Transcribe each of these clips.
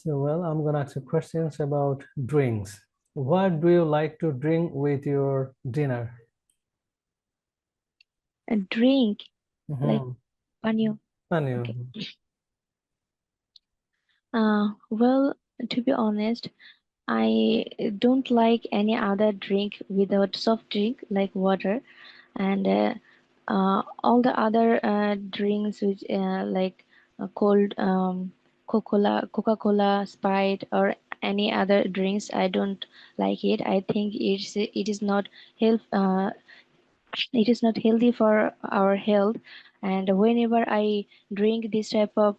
So, well, I'm gonna ask you questions about drinks. What do you like to drink with your dinner? A drink like Mm-hmm. panyo. Menu. Okay. Well, to be honest, I don't like any other drink without soft drink like water, and all the other drinks which like cold Coca-Cola, Sprite, or any other drinks. I don't like it. I think it is not health. It is not healthy for our health, and whenever I drink this type of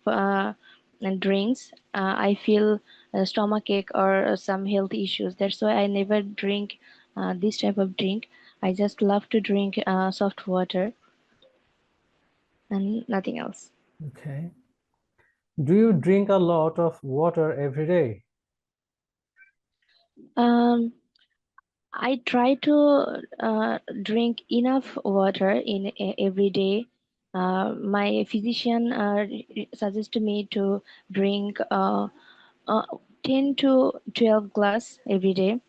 drinks, I feel a stomach ache or some health issues. That's why I never drink this type of drink. I just love to drink soft water and nothing else. Okay. Do you drink a lot of water every day? um, I try to drink enough water in every day. My physician suggested me to drink uh, 10 to 12 glass every day,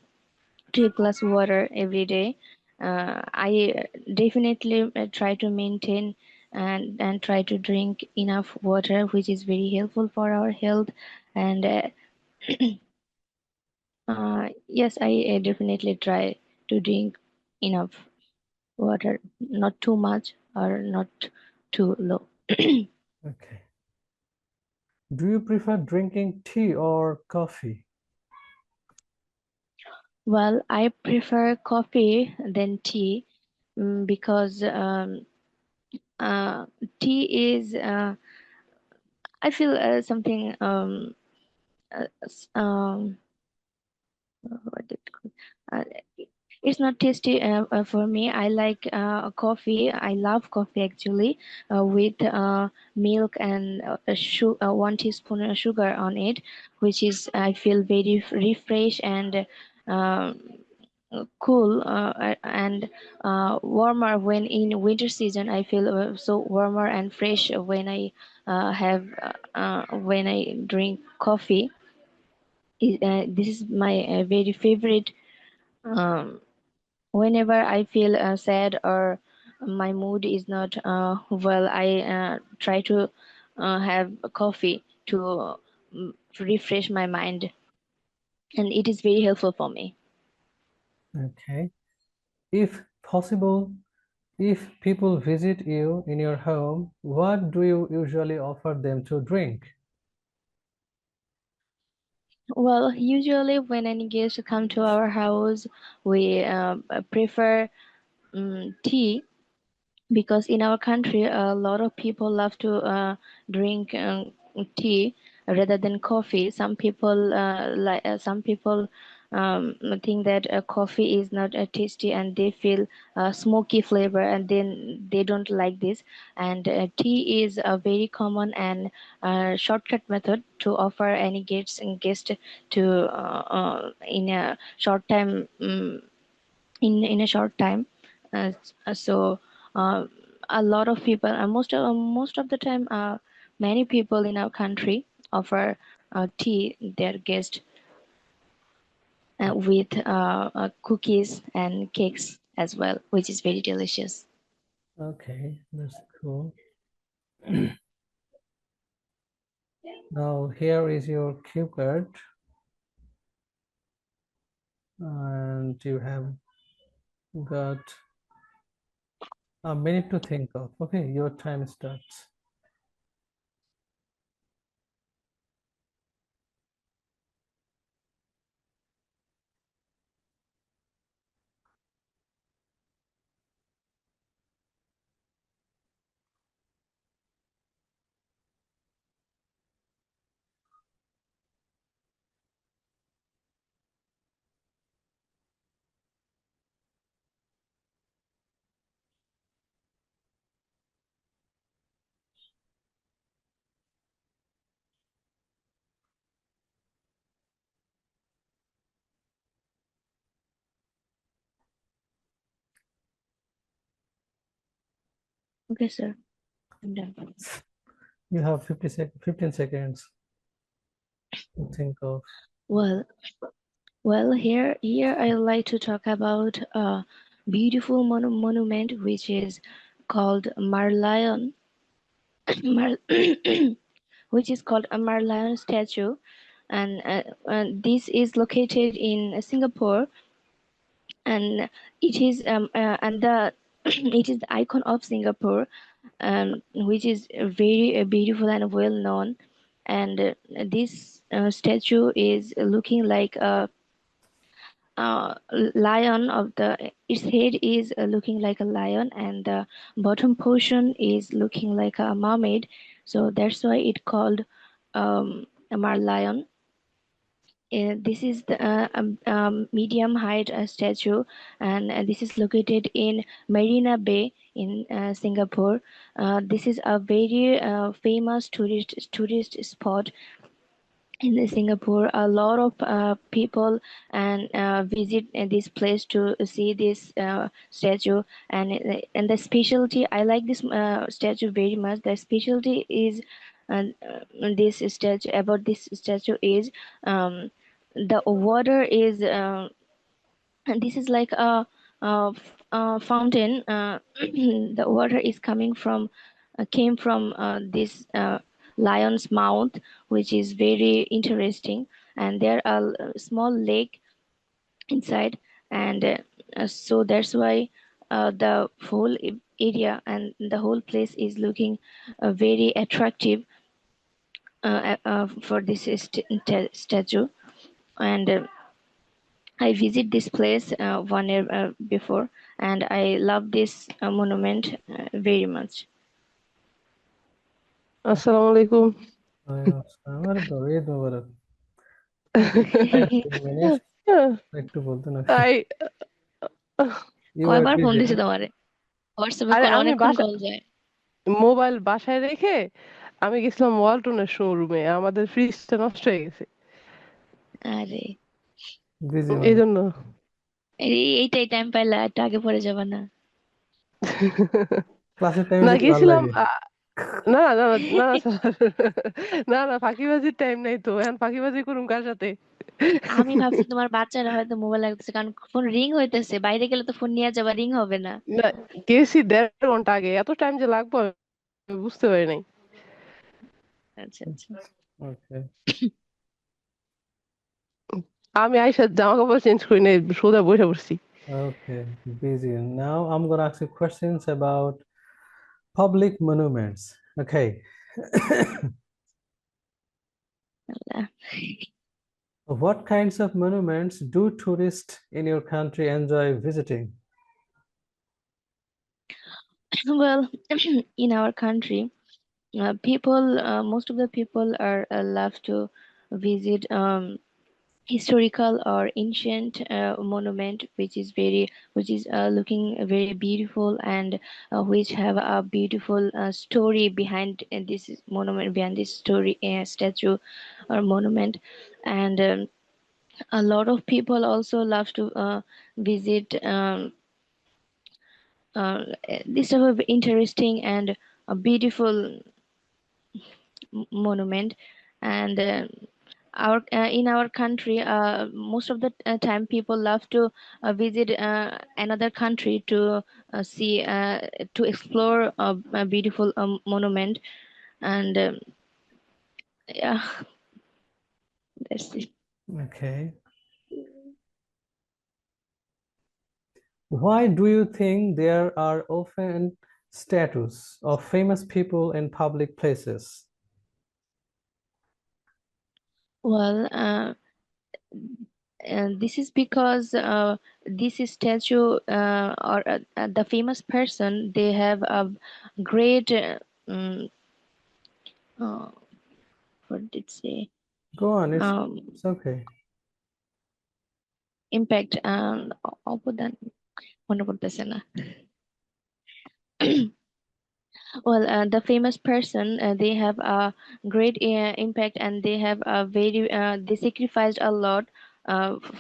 12 glass water every day. I definitely try to maintain and try to drink enough water, which is very helpful for our health. And yes, I definitely try to drink enough water, not too much or not too low. Okay. Do you prefer drinking tea or coffee? Well, I prefer coffee than tea, because uh, tea is I feel something what it called? It's not tasty for me. I like coffee. I love coffee actually, with milk and 1 teaspoon of sugar on it, which is I feel very refresh and um cool, and warmer when in winter season. I feel so warmer and fresh when I have when I drink coffee. This is my very favorite. Um, Whenever I feel sad or my mood is not well, I try to have a coffee to refresh my mind, and it is very helpful for me. Okay. If possible, if people visit you in your home, what do you usually offer them to drink? Well, usually when any guests come to our house, we prefer tea, because in our country a lot of people love to drink tea rather than coffee. Some people some people think that coffee is not tasty, and they feel smoky flavor, and then they don't like this. And tea is a very common and shortcut method to offer any guest to in a short time, in a short time. uh, so uh, a lot of people, most of the time, many people in our country offer tea their guest, with cookies and cakes as well, which is very delicious. Okay, that's cool. Now here is your cue card, and you have got a minute to think of. Okay, your time starts. Okay, sir, I'm done. You have 15 seconds. think of? Well, here I like to talk about a beautiful monument which is called Marlion, Mar- which is called a Marlion statue, and this is located in Singapore, and it is and the it is the icon of Singapore, which is very beautiful and well known. And this statue is looking like a lion of the its head is looking like a lion, and the bottom portion is looking like a mermaid, so that's why it called a marlion. This is the medium height statue, and this is located in Marina Bay in Singapore. This is a very famous tourist spot in Singapore. A lot of people and visit this place to see this statue, and the specialty. I like this statue very much. The specialty is this statue about this statue is the water is and this is like a fountain. The water is coming from came from this lion's mouth, which is very interesting, and there are a small lake inside, and so that's why the whole area and the whole place is looking very attractive for this statue. And I visit this place 1 year before, and I love this monument very much. আসসালামু আলাইকুম। আমার তো ঈদ মোবারক। 3 minute একটু বলতে না। তাই You were কয়বার phone busy, দিছে না? তোমারে? হোয়াটসঅ্যাপে আরে আমি অনেকক্ষণ কল যায়। মোবাইল বাসায় রেখে আমি গেছিলাম ওয়ালটনের শোরুমে, আমাদের ফ্রিজটা নষ্ট হয়ে গেছে আরে Busy এই মানুষ। জন্য। এইটাই টাইম পাইলে একটু আগে পরে যাবা না? ক্লাসের টাইমে না যেতে ভালো গেছিলাম লাগে। না না না না না স্যার, না না ফাঁকিবাজির টাইম নাই তো, এখন ফাঁকিবাজি করুম কার সাথে? আমি ভাবছি তোমার বাচ্চারা হয়তো মোবাইল লাগতেছে, কারণ ফোন রিং হইতেছে, বাইরে গেলে তো ফোন নিয়ে যাবা, রিং হবে না। না, গেছি 1.5 ঘন্টা আগে, এত টাইম যে লাগবে আমি বুঝতে পারি নাই। আচ্ছা আচ্ছা। Okay. আমি আইসা জামা কাপড় চেঞ্জ করি নাই, সোজা বসে পড়ছি। Okay, busy. Now I'm gonna ask you questions about public monuments. Okay. Allah. What kinds of monuments do tourists in your country enjoy visiting? Well, in our country, most of the people are love to visit historical or ancient monument, which is looking very beautiful, and which have a beautiful story behind this monument, behind this story statue or monument. And a lot of people also love to visit uh, this type of interesting and beautiful monument. And our in our country, most of the time people love to visit another country to see to explore a beautiful monument. And yeah, that's it. Okay. Why do you think there are often statues of famous people in public places? Well, this is because this statue or the famous person, they have a great um, uh, what did say Go on, um, it's okay. impact অবদান মনে পড়তেছে না। Well, the famous person, they have a great impact, and they have a very they sacrificed a lot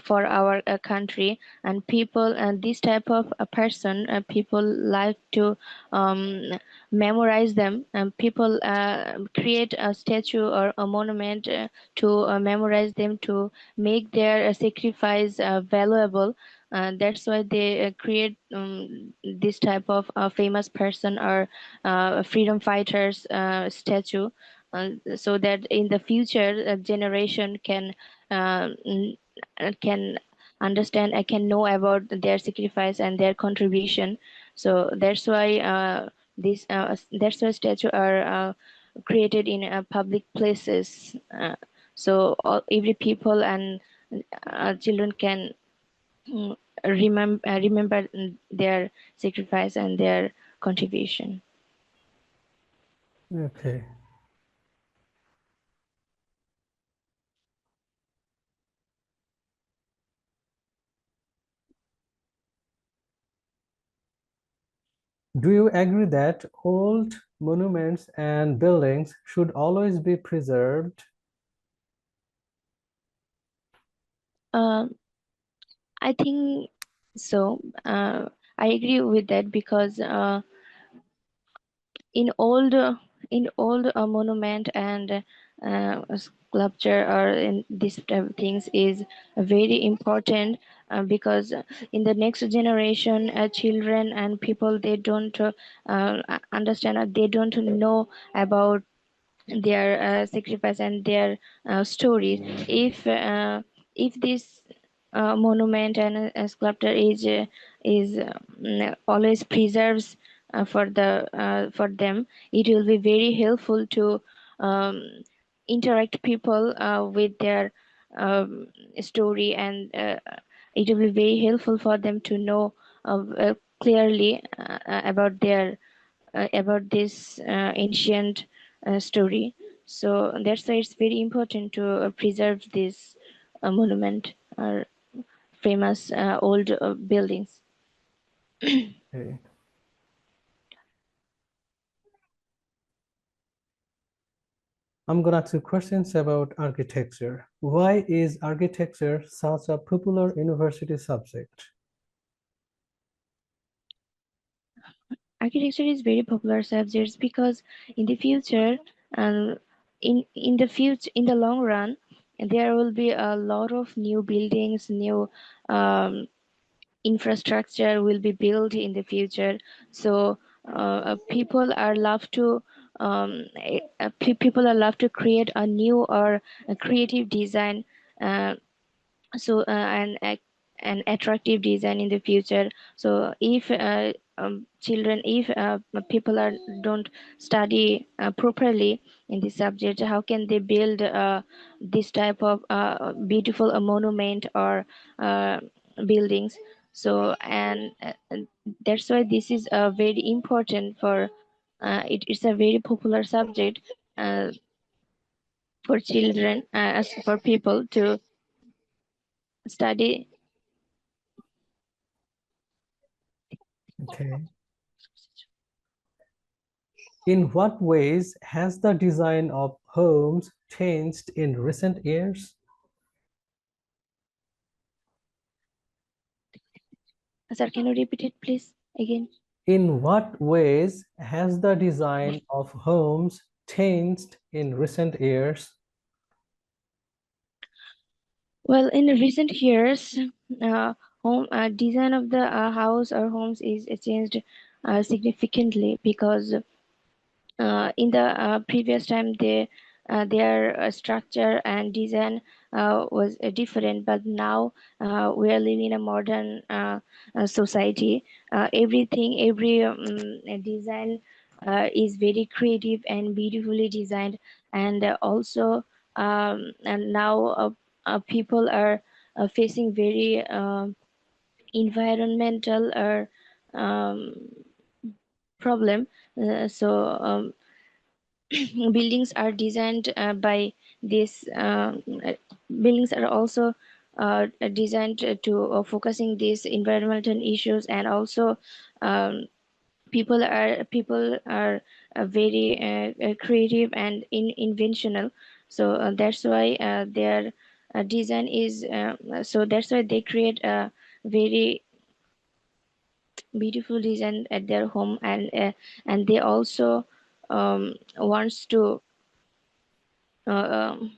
for our country, and people and this type of a person, people like to um, memorize them, and people create a statue or a monument to memorize them, to make their sacrifice valuable. That's why they create this type of famous person or freedom fighters statue, so that in the future generation uh, n- can understand, I can know about their sacrifice and their contribution. So that's why this that's why statue are created in public places, so every people and children can remember their sacrifice and their contribution. Okay. Do you agree that old monuments and buildings should always be preserved? Um, I think so. I agree with that because in old monument and sculpture or in these type of things is very important, because in the next generation children and people, they don't understand, or they don't know about their sacrifice and their stories. If this monument and sculpture is always preserves for them, it will be very helpful to um, interact people with their um, story, and it will be very helpful for them to know clearly about this ancient story. So that's why it's very important to preserve this monument or famous old buildings. Okay. I'm gonna ask you questions about architecture. Why is architecture such a popular university subject? Architecture is very popular subject because in the future, and in the long run, there will be a lot of new buildings, new um, infrastructure will be built in the future. So people are love to people are love to create a new or a creative design, uh, so an attractive design in the future. So if children, if people are don't study properly in this subject, how can they build this type of beautiful monument or uh, buildings? So and that's why this is very important for it's a very popular subject uh, for children, as for people to study. Okay. In what ways has the design of homes changed in recent years? Sir, can you repeat it, please, again? In what ways has the design of homes changed in recent years? Well, in the recent years, home design of the house or homes is changed significantly, because in the previous time their structure and design was different, but now we are living in a modern society. Every design is very creative and beautifully designed, and also and now people are facing very environmental or um, problem. So buildings are designed by this buildings are also designed to focusing these environmental issues, and also um, people are very creative and inventional. So that's why they are design is so that's why they create a very beautiful design at their home, and they also wants to um,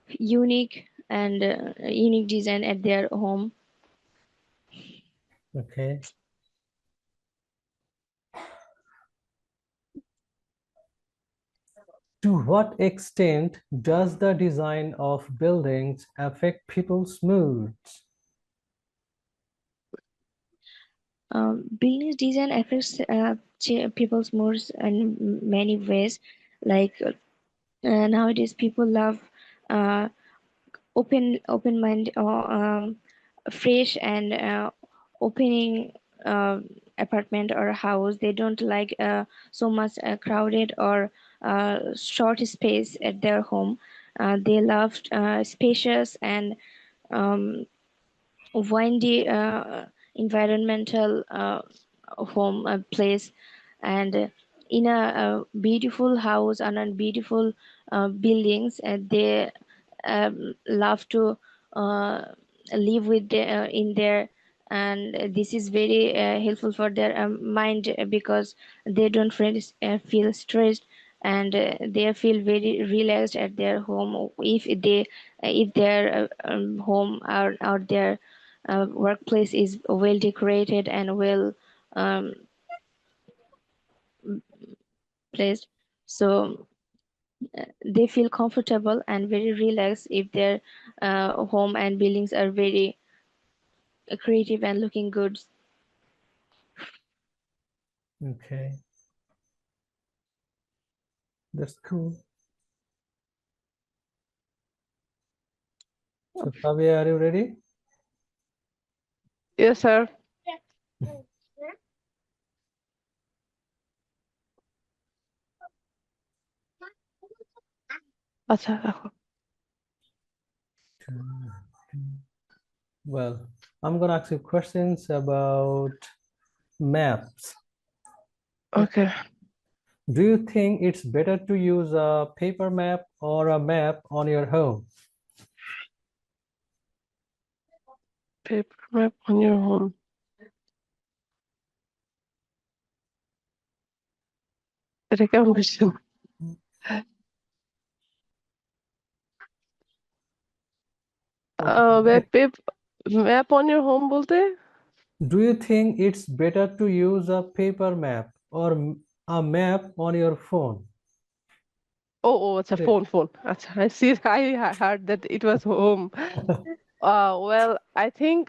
unique design at their home. Okay. To what extent does the design of buildings affect people's moods? Business design affects people's moods in many ways. Like nowadays, people love uh, open mind or fresh and opening uh, apartment or house. They don't like so much crowded or short space at their home. They love spacious and um, windy environmental home place, and in a beautiful house and a beautiful buildings, they love to uh, live with in there, and this is very helpful for their mind because they don't feel stressed, and they feel very relaxed at their home if their home or their workplace is well decorated and well um, placed. So they feel comfortable and very relaxed if their home and buildings are very creative and looking good. Okay, that's cool. So, Fabia, are you ready? Yes, sir. আচ্ছা রাখো। Well, I'm gonna ask you questions about maps. Okay. Do you think it's better to use a paper map or a map on your home? Paper map on your home. এটা কেমন question? Map on your home বলতে? Do you think it's better to use a paper map or a map on your phone? It's a phone. আচ্ছা, I see. I heard that it was home. Well, I think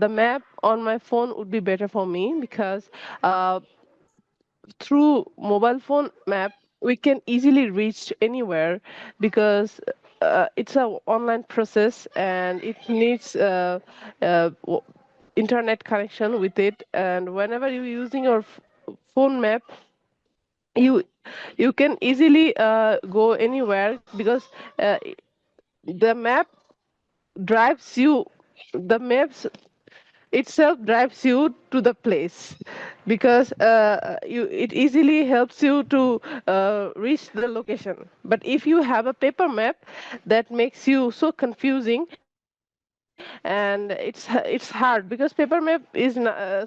the map on my phone would be better for me because uh, through mobile phone map we can easily reach anywhere because it's a online process and it needs internet connection with it, and whenever you're using your phone map, you you can easily go anywhere because the map drives you, the maps itself drives you to the place because it easily helps you to reach the location. But if you have a paper map, that makes you so confusing, and it's hard because paper map is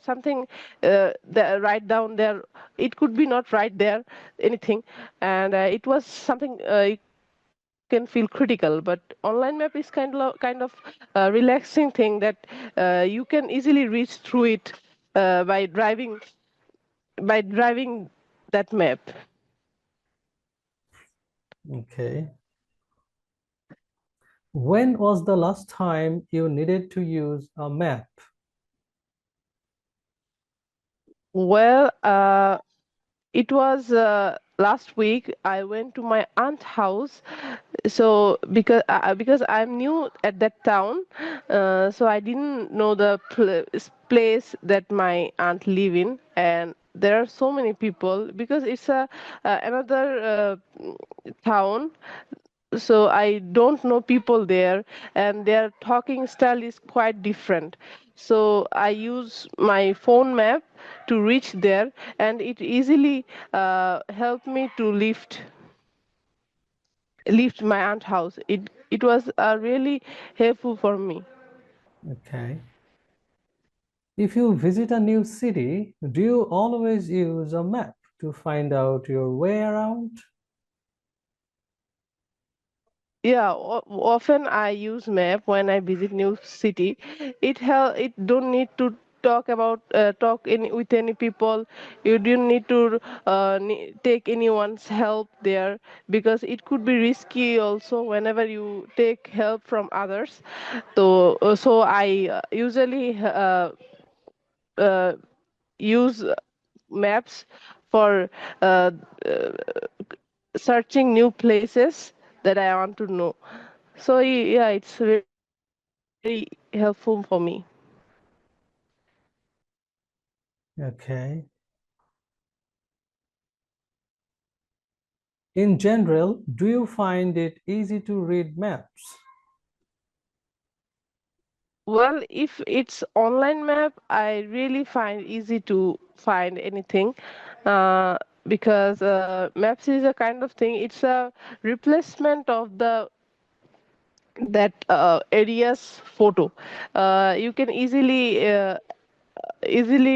something that write down there. It could be not write there anything, and it was something you can feel critical. But online map is kind of relaxing thing that you can easily reach through it by driving that map. Okay. When was the last time you needed to use a map? Well, it was last week. I went to my aunt's house, so because I'm new at that town, so I didn't know the place that my aunt live in, and there are so many people because it's a another town, so I don't know people there, and their talking style is quite different. So I use my phone map to reach there, and it easily helped me to lift my aunt house. It it was really helpful for me. Okay. If you visit a new city, do you always use a map to find out your way around? Yeah, often I use map when I visit new city. It don't need to talk any with any people. You don't need to take anyone's help there, because it could be risky also whenever you take help from others. So I usually uh, use maps for uh, uh, searching new places that I want to know. So yeah, it's very helpful for me. Okay. In general, do you find it easy to read maps? Well, if it's online map, I really find easy to find anything, uh, because maps is a kind of thing. It's a replacement of the that area's photo. You can easily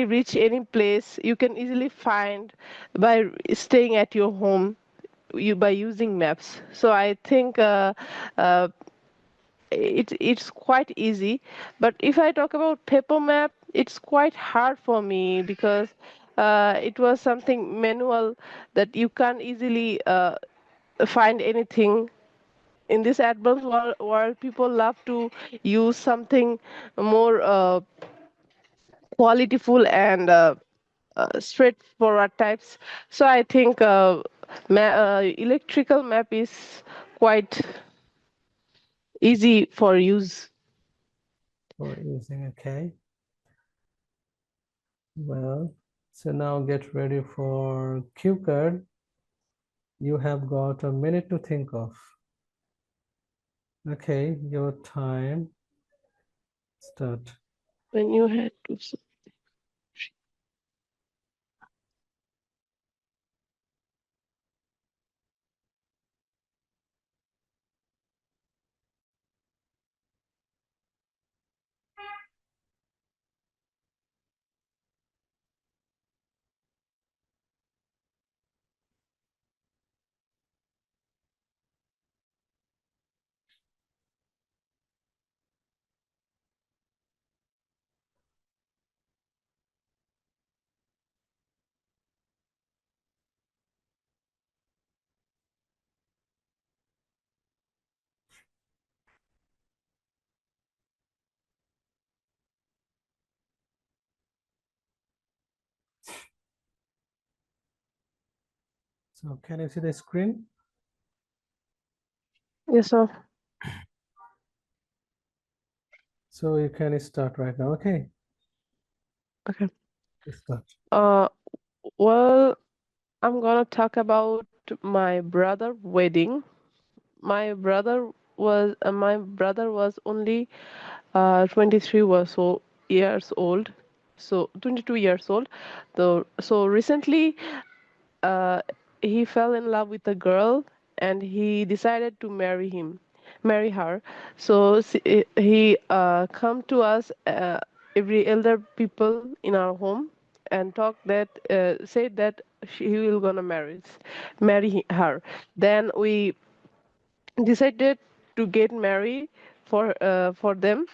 reach any place. You can easily find by staying at your home, you by using maps. So I think uh, it's quite easy. But if I talk about paper map, it's quite hard for me, because it was something manual that you can't easily find anything. In this advanced world, people love to use something more qualityful and straightforward types. So I think electrical map is quite easy for use. For using, okay. Well, so now get ready for cue card. You have got a minute to think of. Okay, your time start. When you had to So can you see the screen? yes sir. So you can start right now. Okay, Okay. start. uh well, I'm gonna talk about my brother wedding. My brother was only 23 years old, so 22 years old. So recently, uh, he fell in love with a girl, and he decided to marry her. So he come to us, every elder people in our home, and said that he will gonna marry her. Then we decided to get married for them.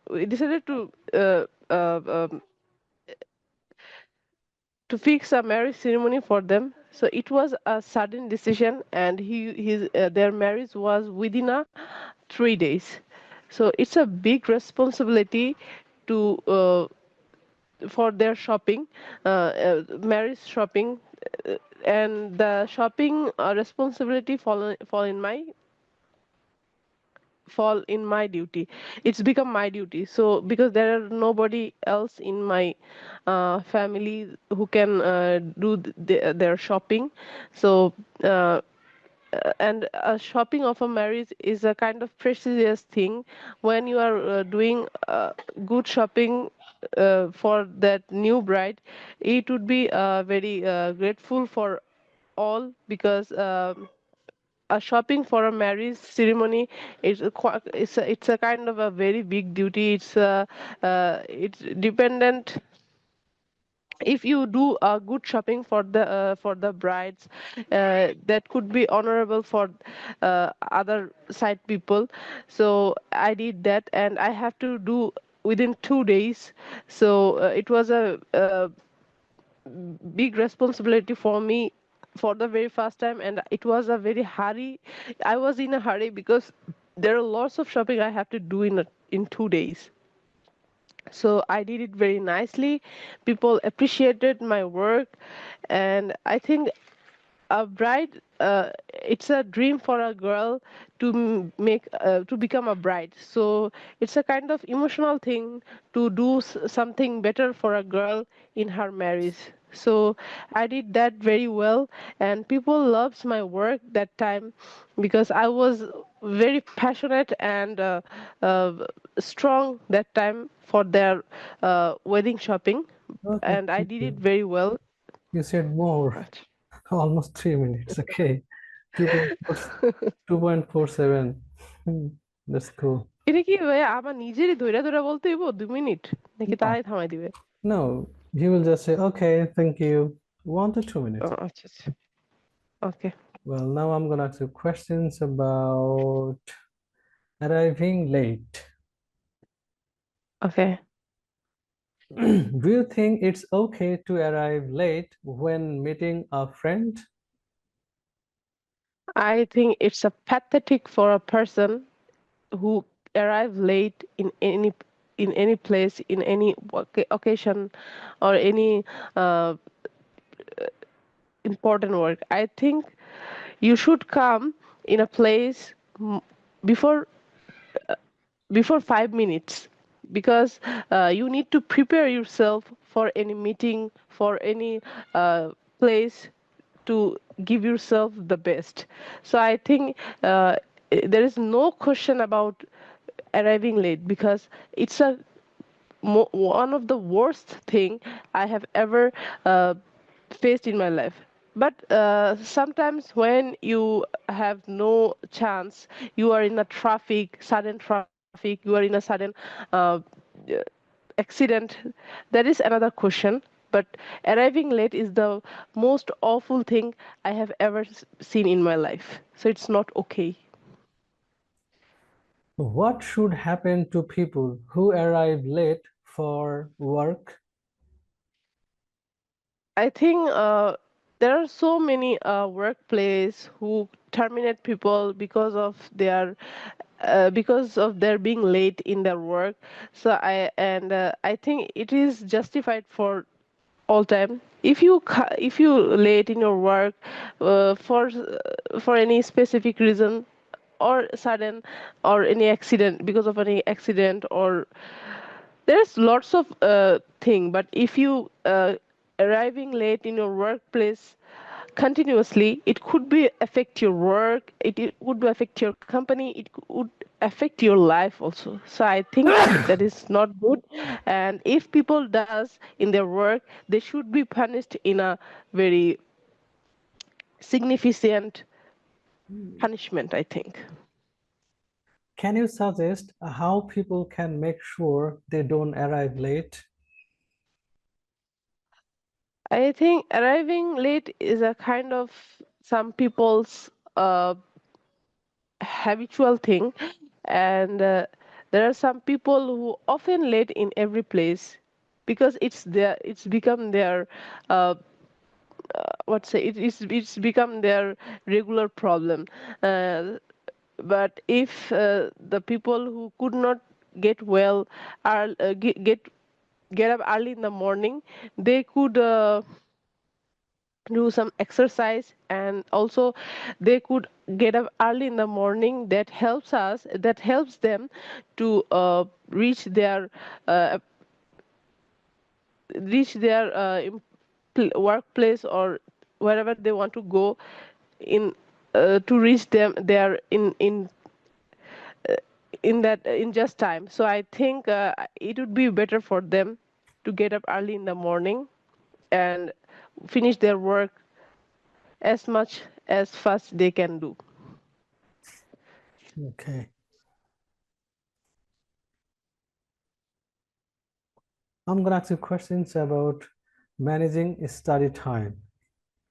We decided to fix a marriage ceremony for them. So it was a sudden decision, and their marriage was within a 3 days. So it's a big responsibility to for their shopping, marriage shopping, and the shopping responsibility fall in my duty. It's become my duty, so because there are nobody else in my family who can do their shopping. So and shopping of a marriage is a kind of precious thing. When you are doing good shopping for that new bride, it would be very grateful for all, because a shopping for a marriage ceremony, it's a kind of a very big duty. It's dependent. If you do a good shopping for the brides, that could be honorable for other side people. So I did that, and I have to do within 2 days. So it was a big responsibility for me for the very first time, and it was a very hurry. I was in a hurry because there are lots of shopping I have to do in 2 days. So I did it very nicely. People appreciated my work, and I think a bride, it's a dream for a girl to to become a bride. So it's a kind of emotional thing to do something better for a girl in her marriage. So I did that very well, and people loves my work that time because I was very passionate and uh, strong that time for their wedding shopping, Okay, and I thank did it you. very well. You said more, almost 3 minutes. Okay, 2.47. Hmm, that's cool. এটা কি ভাই আমার নিজেরই ধইরা ধইরা বলতে হইব 2 minute নাকি No, তারাই থামাই দিবে? no, he will just say, okay, thank you. 1 to 2 minutes. আচ্ছা আচ্ছা, ওকে Well, now I'm gonna ask you questions about arriving late. Okay. Do you think it's okay to arrive late when meeting a friend? I think it's a pathetic for a person who arrive late in any place, in any occasion, or any uh, important work. I think you should come in a place before before 5 minutes, because you need to prepare yourself for any meeting, for any place, to give yourself the best. So I think there is no question about arriving late, because it's a one of the worst thing I have ever faced in my life. But sometimes when you have no chance, you are in a sudden traffic, you are in a sudden uh, accident, that is another question. But arriving late is the most awful thing I have ever seen in my life. So it's not okay. What should happen to people who arrive late for work? I think there are so many workplace who terminate people because of their being late in their work. So I think it is justified for all time. If you late in your work for any specific reason, or sudden, or any accident, because of any accident, or there's lots of thing. But if you arriving late in your workplace continuously, it could be affect your work, it would affect your company, it would affect your life also. So I think that is not good, and if people does in their work, they should be punished in a very significant punishment, I think. Can you suggest how people can make sure they don't arrive late? I think arriving late is a kind of some people's habitual thing, and there are some people who often late in every place because it's become their what say it's become their regular problem. uh, but if the people who could not get well are get up early in the morning, they could do some exercise, and also they could get up early in the morning. That helps them to uh, reach their workplace, or wherever they want to go in to reach them there in that in just time. So I think it would be better for them to get up early in the morning and finish their work as much as fast they can do. Okay. I'm going to ask you questions about managing study time.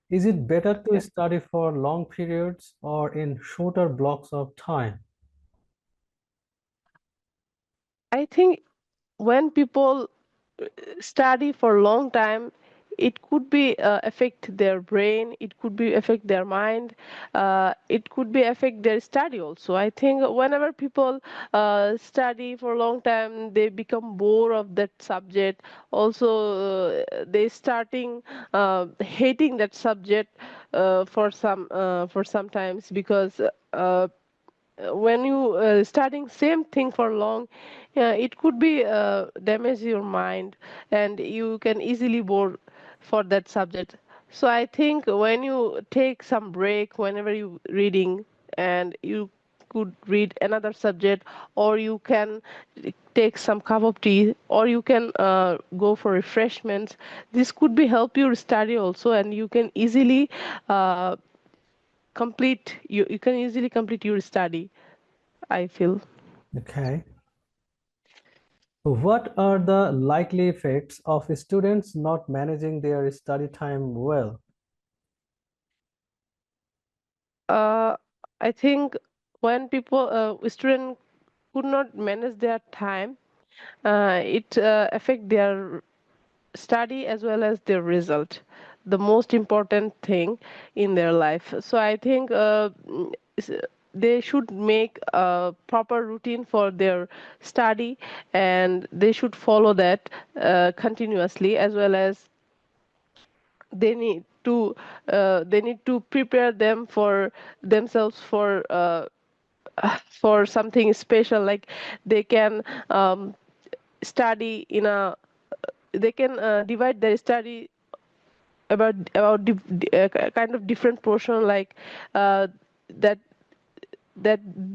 Is it better to Yeah. study for long periods or in shorter blocks of time? I think when people study for a long time, it could be affect their brain, it could be affect their mind, it could be affect their study also. I think whenever people study for a long time, they become bored of that subject. Also, they starting hating that subject for sometimes, because when you studying same thing for long, it could be damage your mind, and you can easily bore for that subject. So I think when you take some break whenever you reading, and you could read another subject, or you can take some cup of tea, or you can go for refreshments. This could be help you study also, and you can easily uh, you can easily complete your study, I feel. Okay. What are the likely effects of students not managing their study time well? Uh, I think when people, student could not manage their time, it affect their study as well as their result, the most important thing in their life. So I think s- they should make a proper routine for their study, and they should follow that continuously, as well as they need to prepare them for themselves for something special, like they can study in a they can divide their study kind of different portion, like that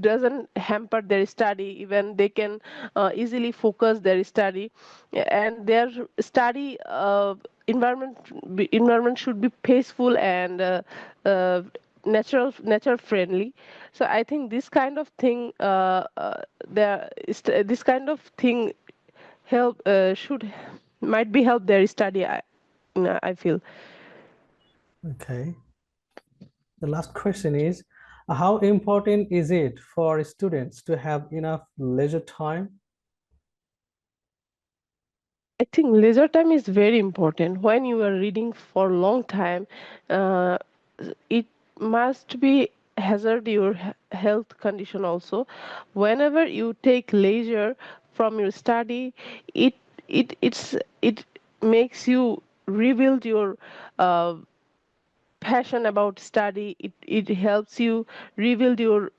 doesn't hamper their study. Even they can easily focus their study, and their study environment should be peaceful and uh, natural friendly. So I think this kind of thing this kind of thing help should might be help their study, I feel. Okay. The last question is, how important is it for students to have enough leisure time? I think leisure time is very important. When you are reading for a long time, uh, it must be hazard your health condition also. Whenever you take leisure from your study, it it makes you rebuild your uh, passion about study. It helps you rebuild your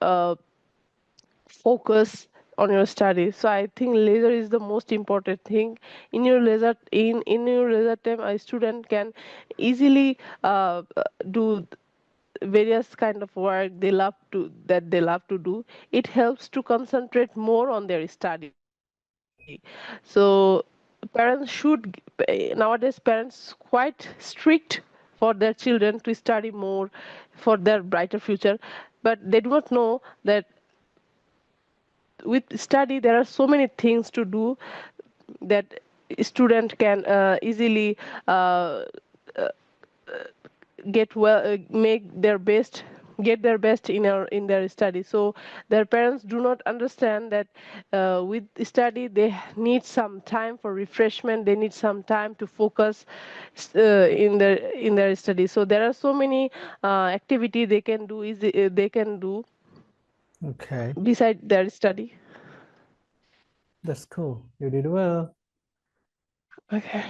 focus on your studies. So I think leisure is the most important thing. In your leisure time, a student can easily do various kind of work they love to do. It helps to concentrate more on their study. So nowadays parents quite strict for their children to study more for their brighter future, but they do not know that with study there are so many things to do, that student can easily uh, make their best, get their best in their study. So their parents do not understand that with study they need some time for refreshment, they need some time to focus in their study. So there are so many activity they can do Okay, beside their study. that's cool. You did well. Okay.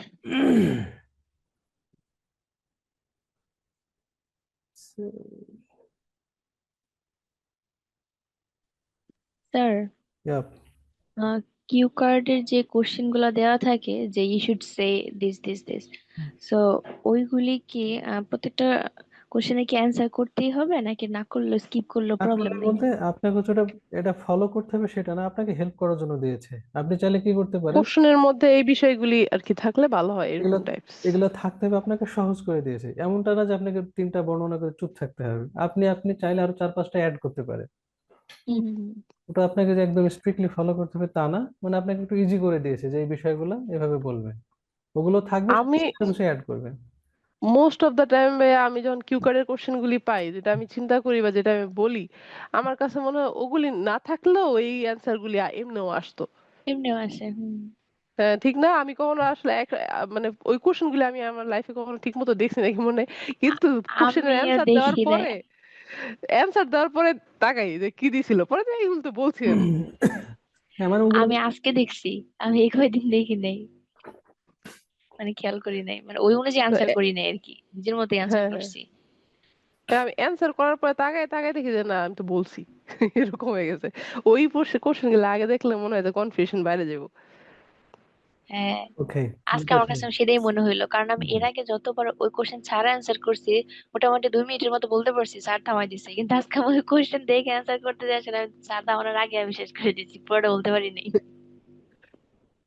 So, sir, yep. Q কার্ডের যে question গুলা দেওয়া থাকে যে you should say this, so ওইগুলি কি প্রত্যেকটা কোশ্চেনে কি অ্যান্সার করতেই হবে, নাকি না করলে স্কিপ করলেও না প্রবলেম করার নেই? বলতে আপনাকে যেটা এটা ফলো করতে হবে সেটা না, আপনাকে হেল্প করার জন্য দিয়েছে। আপনি চাইলে কি করতে পারেন, কোশ্চেনের মধ্যে এই বিষয়গুলি আর কি থাকলে ভালো হয়, এগুলো এরকম টাইপস। এগুলো থাকতে হবে, আপনাকে সহজ করে দিয়েছে। এমনটা না যে আপনাকে তিনটা বর্ণনা করে চুপ থাকতে হবে, আপনি আপনি চাইলে আরো চার পাঁচটা অ্যাড করতে পারেন। হুম। ওটা আপনাকে যে একদম স্ট্রিক্টলি ফলো করতে হবে তা না, মানে আপনাকে একটু ইজি করে দিয়েছে যে এই বিষয়গুলো এভাবে বলবেন, ওগুলো থাকবে, আমি সাথে কিছু অ্যাড করবেন। মোস্ট অফ দ্য টাইম ভাইয়া আমি যখন কিউকারের কোশ্চেন গুলি পাই, যেটা আমি চিন্তা করি বা যেটা আমি বলি, আমার কাছে মনে হয় ওগুলি না থাকলেও এই অ্যান্সার গুলি এমনিও আসতো। এমনিও আসে। হুম। হ্যাঁ, ঠিক না? আমি কখনো আসলে মানে ওই কোশ্চেন গুলি আমি আমার লাইফে কখনো ঠিক মতো দেখছি নাকি মনে নেই। কিন্তু কোশ্চেনের আমিও অ্যান্সার দেওয়ার দেখি নাই। পরে, তাকাই যে কি দিছিল, পরে তো এইগুলো তো বলছি আমি। হ্যাঁ মানে ওগুলো, আমি আজকে দেখছি, আমি এই কয়দিন দেখি নাই, মানে খেয়াল করি নাই, মানে ওই অনুযায়ী তো আনসার করি নাই আর কি, নিজের মতো আনসার হ্যাঁ, হ্যাঁ, করছি। আমি অ্যান্সার করার পরে তাকায় তাকায় দেখি যে না আমি তো বলছি। এরকম হয়ে গেছে। ওই কোশ্চেন গুলো আগে দেখলে মনে হয় যে কনফিউশন বাইরে যাবো। হ্যাঁ, ওকে আজকে আমার দেখেন, কাছে সেটাই মনে হইলো, কারণ আমি এর আগে যতবার ওই কোশ্চেন ছাড়া অ্যান্সার করছি, মোটামুটি 2 মিনিটের মতো বলতে পারছি, স্যার থামাই দিছে। কিন্তু আজকে আমি ওই কোশ্চেন দেখে অ্যান্সার করতে যাচ্ছি না, স্যার থামানোর আগে আমি শেষ করে দিচ্ছি, পুরোটা বলতে পারি নাই।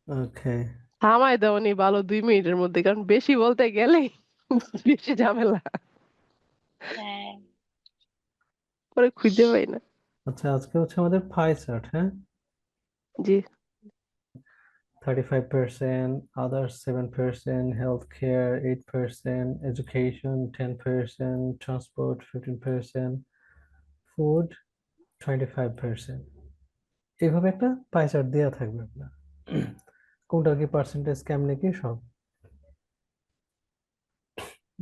ওকে থামাই দেওয়ানি ভালো 2 মিনিটের মধ্যে, কারণ বেশি বলতে গেলেই বেশি ঝামেলা, হ্যাঁ। পরে খুঁজে পাই না। আচ্ছা, আজকে হচ্ছে আমাদের পাই চার্ট, হ্যাঁ। জি। 35%, others 7%, healthcare 8%, education 10%, transport 15%, food 25%। এইভাবে একটা পাই চার্ট দেওয়া থাকবে আপনার, কোনটার কি পার্সেন্টেজ কেমনে কি সব।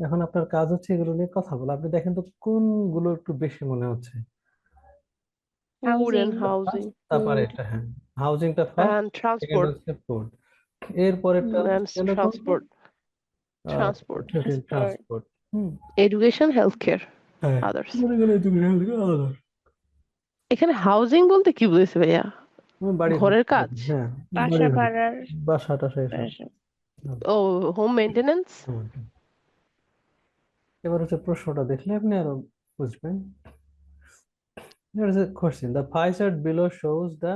এখন আপনার কাজ হচ্ছে এগুলো নিয়ে কথা বলা, আপনি দেখেন তো কোনগুলো একটু বেশি মনে হচ্ছে। Food housing. And housing. তারপরে ফুড এটা, হ্যাঁ, হাউজিংটা ফার্স্ট, অ্যান্ড সেকেন্ড ট্রান্সপোর্ট। হচ্ছে ফুড, এর পরেরটা হচ্ছে অ্যান্ড গেল কোনটা, transport. Transport. Fifteen transport. Hmm, education, health care, হ্যাঁ, আদার্স। মনে গেলে তুমি আলাদা, এখানে হাউজিং বলতে কি বুঝেছে ভাইয়া? তুমি বাড়ি ঘর, ঘরের কাজ? হ্যাঁ, বাড়ি বাসা ঘর, ভাড়ার। বাসা টাসা এসব। হুম, ও, হোম মেইনটেনেন্স। হুম। এবার হচ্ছে প্রশ্নটা দেখলে আপনি আরো বুঝবেন। There is a question. The pie chart below shows the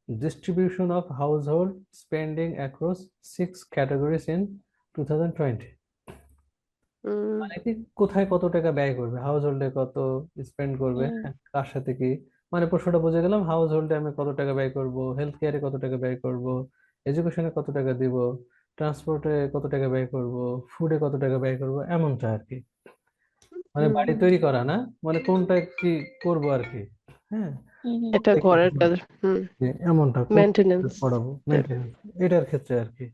distribution of household spending across 6 categories in 2020. মানে কি, কোথায় কত টাকা ব্যয় করবে, হাউস হোল্ডে কত স্পেন্ড করবে, হ্যাঁ, কার সাথে কি, মানে প্রশ্নটা বুঝে গেলাম, হাউস হোল্ডে আমি কত টাকা ব্যয় করব, হেলথ কেয়ারে কত টাকা ব্যয় করব, এডুকেশনে কত টাকা দিব, ট্রান্সপোর্টে কত টাকা ব্যয় করব, ফুডে কত টাকা ব্যয় করব, এমনটা আর কি। মানে বাড়ি তৈরি করা না, মানে কোনটা কি করব আর কি, হ্যাঁ, এটা কোনটা কি ঘরের করব, কাজ। হুম। এমনটা কোন মেইনটেনেন্স। পড়াবো, মেনটেন্যান্স, এটার ক্ষেত্রে আর কি।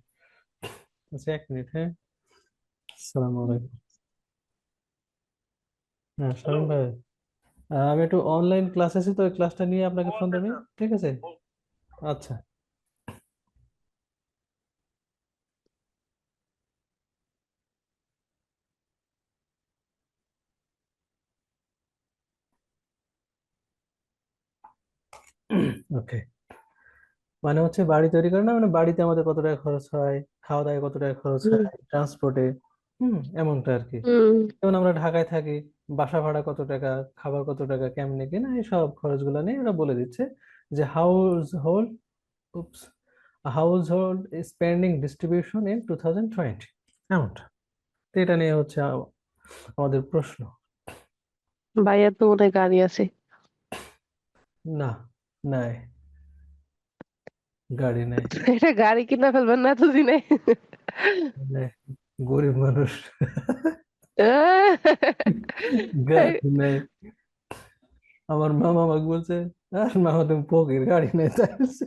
আচ্ছা, 1 মিনিট, হ্যাঁ, আসসালামু আলাইকুম। হ্যাঁ শামিম ভাই, আমি একটু অনলাইন ক্লাস আছে তো, ওই ক্লাসটা নিয়ে আপনাকে ফোন দেবো, ঠিক আছে? আচ্ছা। ওকে, মানে হচ্ছে বাড়ি তৈরি করে না, মানে বাড়িতে আমাদের কত টাকা খরচ হয়, খাওয়া দাওয়ায় কত টাকা খরচ হুম। হয়, ট্রান্সপোর্টে, এমনটা আর কি। হুম। যেমন আমরা ঢাকায় থাকি, বাসা ভাড়া কত টাকা, খাবার কত টাকা, কেমনে কিনা, এই সব খরচগুলো নিয়ে ওরা বলে দিচ্ছে যে household, oops, household spending distribution in 2020, এমনটা। তো এটা নিয়ে হচ্ছে আমাদের প্রশ্ন। ভাইয়ার তো মনে হয় গাড়ি আছে। না, নাই, গাড়ি নাই, এটা গাড়ি কিনা ফেলবেন না এতদিনে। নাই, গরিব মানুষ, এই, গাড়ি নাই। আমার মামা আমাকে বলছে, আর মামা তুমি ফকির, গাড়ি নেই তাই বলছে।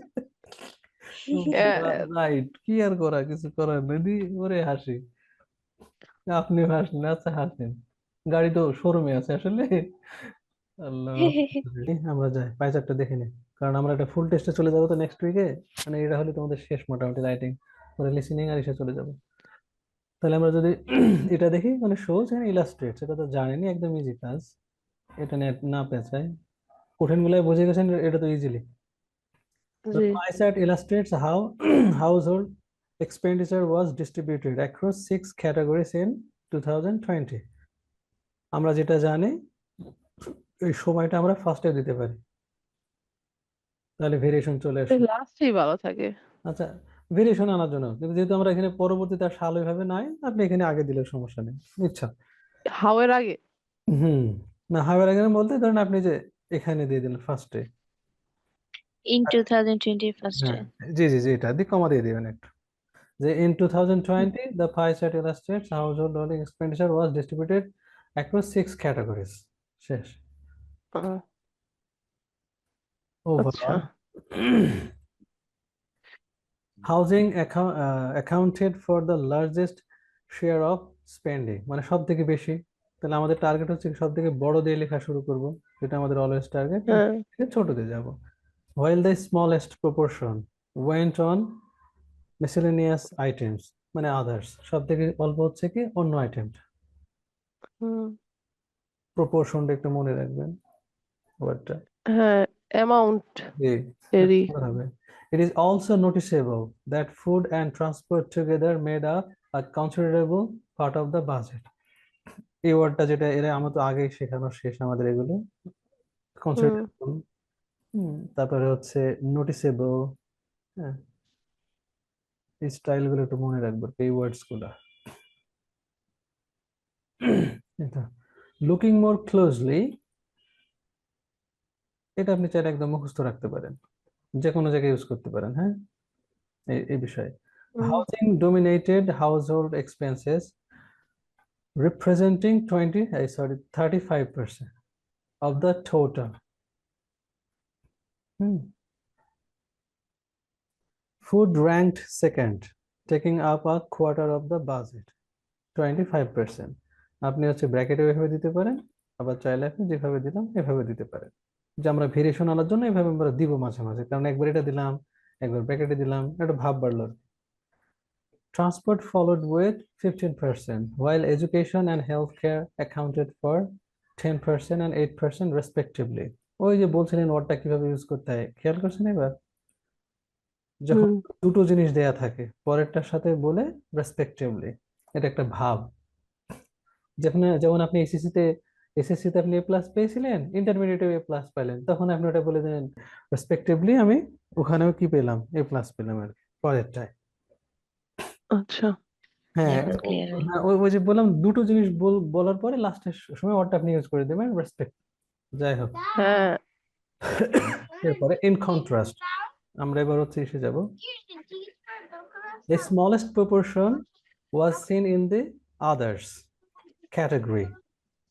আহ, রাইট, কি আর করা, কিছু করার নেই, ওরে হাসি, আপনি হাসলেন, আচ্ছা হাসেন, গাড়ি তো শোরুমে আছে আসলে। আল্লাহ, আমরা যাই পাইচারটা দেখে নিই, কারণ আমরা একটা ফুল টেস্টে চলে যাবো তো নেক্সট উইকে, মানে এটা হলে তোমাদের শেষ মোটামুটি রাইটিং, পরে লিসেনিং আর এসে চলে যাবো। তাহলে আমরা যদি এটা দেখি, মানে শোজ এন্ড ইলাস্ট্রেটস, এটা তো জানেনি, একদম ইজি কাজ, এটা নিয়ে না পেঁচায়, কঠিন গুলাই বুঝে গেছেন, এটা তো easily. The G. pie chart illustrates how household expenditure was distributed across 6 categories in 2020. আমরা যেটা জানি, এই সময়টা আমরা ফার্স্টে দিতে পারি, তাহলে ভেরিয়েশন চলে আসবে। লাস্টেই ভালো থাকে। আচ্ছা, ভেরিয়েশন আনার জন্য, কিন্তু যেহেতু আমরা এখানে পরবর্তীতে আর সাল ওইভাবে নাই, আপনি এখানে আগে দিলে সমস্যা নেই, ইচ্ছা। হাওয়ের আগে। হুম, না হাওয়ার আগে বলতে ধরেন আপনি যে এখানে দিয়ে দিলেন ফার্স্টে, in 2021st হ্যাঁ, জি জি জি, এটা দিয়ে কমা দিয়ে দিবেন একটু, যে in 2020 the pie chart illustrates household dwelling expenditure was distributed across 6 categories. শেষ। আহ, আচ্ছা। Overall, housing accounted for the largest share of spending, মানে সব থেকে বেশি। তাহলে আমাদের টার্গেট হচ্ছে সব থেকে বড় দিয়ে লেখা শুরু করব, যেটা আমাদের অলওয়েজ টার্গেট, হ্যাঁ। ছোট দিয়ে যাব। While the smallest proportion went on miscellaneous items, মানে আদার্স, সব থেকে অল্প হচ্ছে কি অন্য আইটেম। হুম। প্রপোর্শনটা একটু মনে রাখবেন ওয়ার্ডটা। হ্যাঁ, অ্যামাউন্ট জি, এরই। সুন্দর হবে। It is also noticeable that food and transport together made up a considerable part of the budget. এই ওয়ার্ডটা যেটা এরা আমার তো আগেই শেখানো শেষ আমাদের এগুলো। হুম। কনসিডারেবল, তারপরে হচ্ছে নোটিসেবল। হ্যাঁ, এই স্টাইল গুলো একটু মনে রাখবো, এই ওয়ার্ডস গুলা। এটা লুকিং মোর ক্লোজলি, এটা আপনি চাইলে একদম মুখস্থ রাখতে পারেন, যে কোনো জায়গায় ইউজ করতে পারেন। হ্যাঁ, এই বিষয়ে hmm. Housing dominated household expenses representing 35% of the total. Food ranked second, taking up a quarter of the budget, 25%. আপনি হচ্ছে ব্র্যাকেটে এভাবে দিতে পারেন, আবার চাইলে আপনি যেভাবে দিলাম এভাবে দিতে পারেন, যে আমরা ভেরিয়েশন আনার জন্য এভাবে আমরা দিব মাঝে মাঝে, কারণ একবার এটা দিলাম একবার ব্র্যাকেটে দিলাম, একটা ভাব বাড়লো। Transport followed with 15%, while education and healthcare accounted for 10% and 8% respectively. ওই যে বলছিলেন ওয়ার্ডটা কিভাবে ইউজ করতে হয়, খেয়াল করছেন এবার? যখন হুম। দুটো জিনিস দেয়া থাকে পরেরটার সাথে বলে রেসপেক্টিভলি, এটা একটা ভাব। যেখানে যেমন আপনি এসএসসি তে আপনি এ প্লাস পেয়েছিলেন, ইন্টারমিডিয়েটে এ প্লাস পেলেন, তখন আপনি ওটা বলে দিলেন রেসপেক্টিভলি আমি ওখানেও কি পেলাম, এ প্লাস পেলাম আর কি, পরেরটায়। আচ্ছা। হ্যাঁ, এখন ক্লিয়ার হলো। হ্যাঁ, ওই ওই যে বললাম দুটো জিনিস বলার পরে লাস্টের সময় ওয়ার্ডটা আপনি ইউজ করে দেবেন রেসপেক্ট। যাই হোক, হ্যাঁ। এরপরে ইন কন্ট্রাস্ট, আমরা এবার হচ্ছে এসে যাব, the smallest proportion was seen in the others category,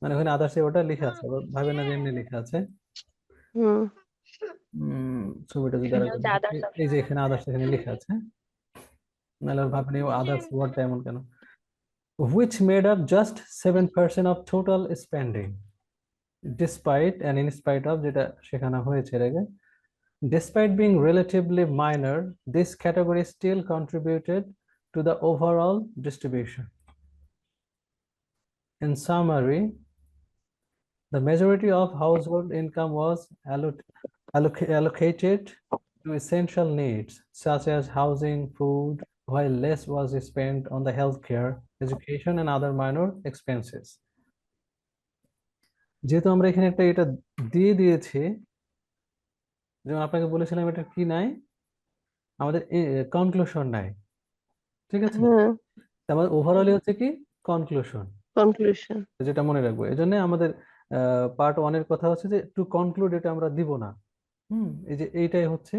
মানে ওখানে আদার্স ওটা লেখা আছে, আবার ভাবেন না যে এমনি লেখা আছে। হুম। ছবিটা যদি এখানে আরেকবার হচ্ছে দেখি, আদার্স এই অপশন যে আছে। এখানে আদার্স এখানে লেখা আছে, নাহলে ভাবেন আদার্স ওয়ার্ডটা এমন কেন। which made up just 7% of total spending, despite and in spite of, যেটা শেখানো হয়েছে এর আগে, despite being relatively minor, this category still contributed to the overall distribution. In summary, the majority of household income was allocated to essential needs such as housing, food, while less was spent on the healthcare, education, and other minor expenses. যেহেতু আমরা এখানে একটা এটা দিয়ে দিয়েছি, যেমন আপনাকে বলেছিলাম এটা কি নাই, আমাদের কনক্লুশন নাই, ঠিক আছে? হ্যাঁ। আমাদের ওভারঅল হচ্ছে কি কনক্লুশন, কনক্লুশন। যেটা মনে রাখবো। এই জন্য আমাদের পার্ট ওয়ানের কথা হচ্ছে যে টু কনক্লুড, এটা আমরা দিব না। এই যে এইটাই হচ্ছে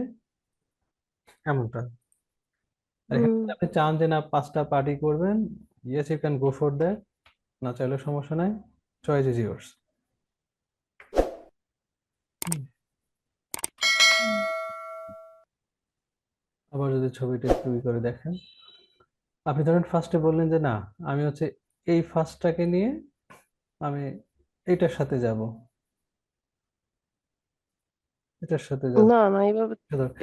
এমনটা। আর এখানে হুম। যদি আপনি চান যে না 5টা পার্টি করবেন, yes you can go for that, না চাইলেও সমস্যা নাই, চয়েস ইজ ইয়োর্স। আবার যদি ছবিটা একটু করে দেখেন, আপনি ধরেন ফার্স্টে বললেন যে না আমি হচ্ছে এই ফার্স্টটাকে নিয়ে আমি এটার সাথে যাব, এটার সাথে যাব, না না, এইভাবে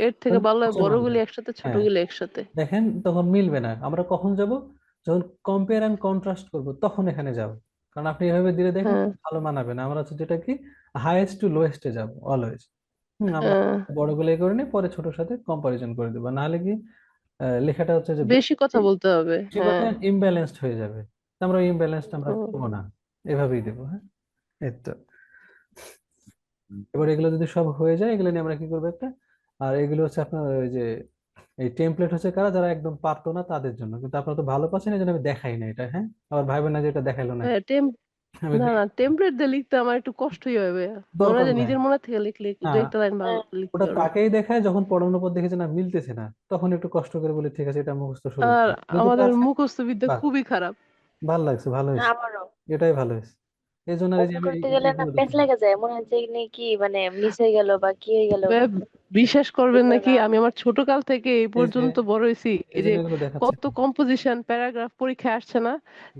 এর থেকে ভালো হয় বড়গুলি একসাথে, হ্যাঁ, ছোটগুলি একসাথে। দেখেন তখন মিলবে না। আমরা কখন যাব, যখন কম্পেয়ার এন্ড কন্ট্রাস্ট করব তখন এখানে যাব, কারণ আপনি এভাবে দিলে দেখেন হ্যাঁ। ভালো মানাবে না। আমরা হচ্ছে যেটা কি হাইয়েস্ট টু লোয়েস্টে যাব অলওয়েজ। আমরা হ্যাঁ। বড়গুলো করে নিয়ে পরে ছোটর সাথে কম্পারিজন করে দেবো, নাহলে কি লেখাটা হচ্ছে যে বেশি কথা বলতে হবে। বেশি কথা হ্যাঁ। ইমব্যালেন্সড হয়ে যাবে। তো আমরা ইমব্যালেন্সড আমরা ও। করবো না, এভাবেই দেবো। হ্যাঁ, এই তো। এবার এগুলো যদি সব হয়ে যায়, এগুলো নিয়ে আমরা কি করবো একটা, আর এগুলো হচ্ছে আপনার ওই যে এই টেমপ্লেট হচ্ছে কারা যারা একদম পারতো না তাদের জন্য, কিন্তু আপনারা তো ভালো পাচ্ছেন এই জন্য আমি দেখাই না এটা। হ্যাঁ, আবার ভাইবেন না যে এটা দেখাইলো না। হ্যাঁ, আমি না না, টেমপ্লেট দিয়ে লিখতে আমার একটু কষ্টই হবে। মনে হয় দরকার যে নাই। নিজের মনে থেকে লিখলে দু হ্যাঁ, একটা লাইন ভালো লিখতে ওটা পারবো। তাকেই দেখায় যখন পড়ানোর পর দেখেছে না মিলতেছে না, তখন একটু কষ্ট করে বলি ঠিক আছে এটা মুখস্থ শুরু আর করি, যেটুকু আমাদের আছে। মুখস্থ বিদ্যা বাহ, খুবই খারাপ। ভালো লাগছে, ভালো হয়েছে, আমারও এটাই ভালো হয়েছে। এই জন্য আর এই যে মুখস্থ আমি করতে গেলে না এগুলো প্যাচ দেখি না। লেগে যায়, মনে হয় যে এখানে কি মানে মিস হয়ে গেল বা কি হয়ে গেল, ভাইয়া, বিশ্বাস এই করবেন নাকি, কারণে আমি আমার ছোট কাল থেকে এই এই যে পর্যন্ত বড় হয়েছি, এই এই যে জন্য এগুলো দেখাচ্ছে কত কম্পোজিশন প্যারাগ্রাফ পরীক্ষায় আসছে না,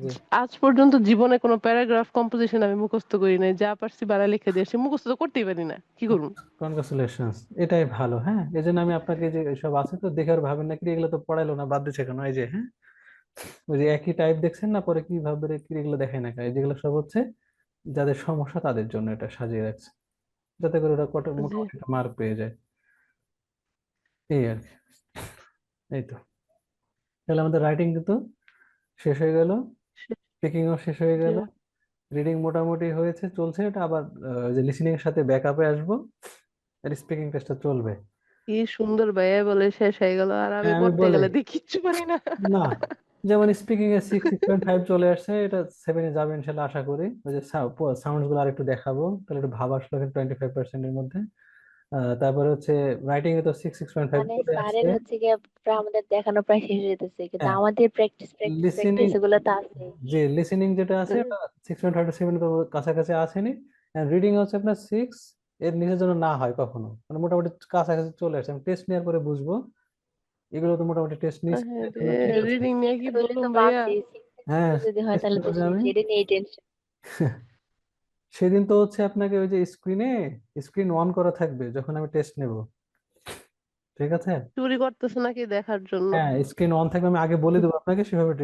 যে আজ পর্যন্ত জীবনে কোনো প্যারাগ্রাফ কম্পোজিশন আমি মুখস্থ করি নাই, যা পারছি বাংলা লিখে দিয়েছি, মুখস্থ তো করতেই পারি না, কি করুন। কনগ্রাচুলেশনস, এটাই ভালো। হ্যাঁ, এই জন্য আমি আপনাকে যে সব আছে তো দেখে আর ভাবেন না কি এগুলো তো পড়াইলো না বাদ দিচ্ছে কেন, এই যে হ্যাঁ, ওই যে একই টাইপ দেখছেন না, পরে কি ভাববে রে, কি এগুলো দেখায় না কেন, এই যেগুলো সব হচ্ছে যাদের সমস্যা তাদের জন্য এটা সাজিয়ে রাখছে, যাতে করে ওরা জি। মোটামুটি মার্ক পেয়ে যায়, এই আর কি। এই তো, তাহলে আমাদের রাইটিং কিন্তু শেষ হয়ে গেল, স্পিকিংও শেষ হয়ে জি। গেল, রিডিং মোটামুটি হয়েছে, চলছে এটা আবার, যে লিসেনিং এর সাথে ব্যাকআপে আসবো, আর স্পিকিং টেস্টটা চলবে। কি সুন্দর ভাইয়া বলে শেষ হয়ে গেল, আর আমি হ্যাঁ আমি পড়তে বলি গেলে দিয়ে কিচ্ছু পারি না। না, যেমন স্পিকিং এ 6.5 চলে আসছে, এটা 7-এ যাবে ইনশাল্লাহ আশা করি। ওই যে সাউন্ড গুলো আর একটু দেখাবো, তাহলে একটু ভাব আসলো 25% এর মধ্যে। তারপরে হচ্ছে রাইটিং এ তো 6.5 মানে চলে আসছে। স্যারের হচ্ছে গিয়ে প্রায় আমাদের দেখানো প্রায় শেষ হয়ে যেতেছে, কিন্তু হ্যাঁ, আমাদের প্র্যাকটিস প্র্যাকটিস লিসেনিং, প্র্যাকটিস এগুলো তো আছে। যে লিসেনিং যেটা আছে হুম। ওটা 6.5 to 7 কাছাকাছি আসেনি। রিডিং হচ্ছে আপনার 6, এর নিচের জন্য না হয় কখনো, মানে মোটামুটি কাছাকাছি চলে আসছে। আমি টেস্ট নেওয়ার পরে বুঝবো, এগুলো তো মোটামুটি টেস্ট নিচ্ছে, এর জন্য ঠিক আছে। রিডিং নিয়ে কি সিক্স হইলে তো বললাম ভাইয়া। বাদই, সিক্স হ্যাঁ, যদি হয় টেস্ট তাহলে তো করবো যে শেষ, আমি। এটা নিয়ে টেনশন। সেদিন তো হচ্ছে আপনাকে ওই যে স্ক্রিন অন করা থাকবে যখন আমি টেস্ট নেব, ঠিক আছে। চুরি করতেছে নাকি দেখার জন্য। হ্যাঁ, স্ক্রিন অন থাকবে, আমি আগে বলে দেবো আপনাকে, সেভাবে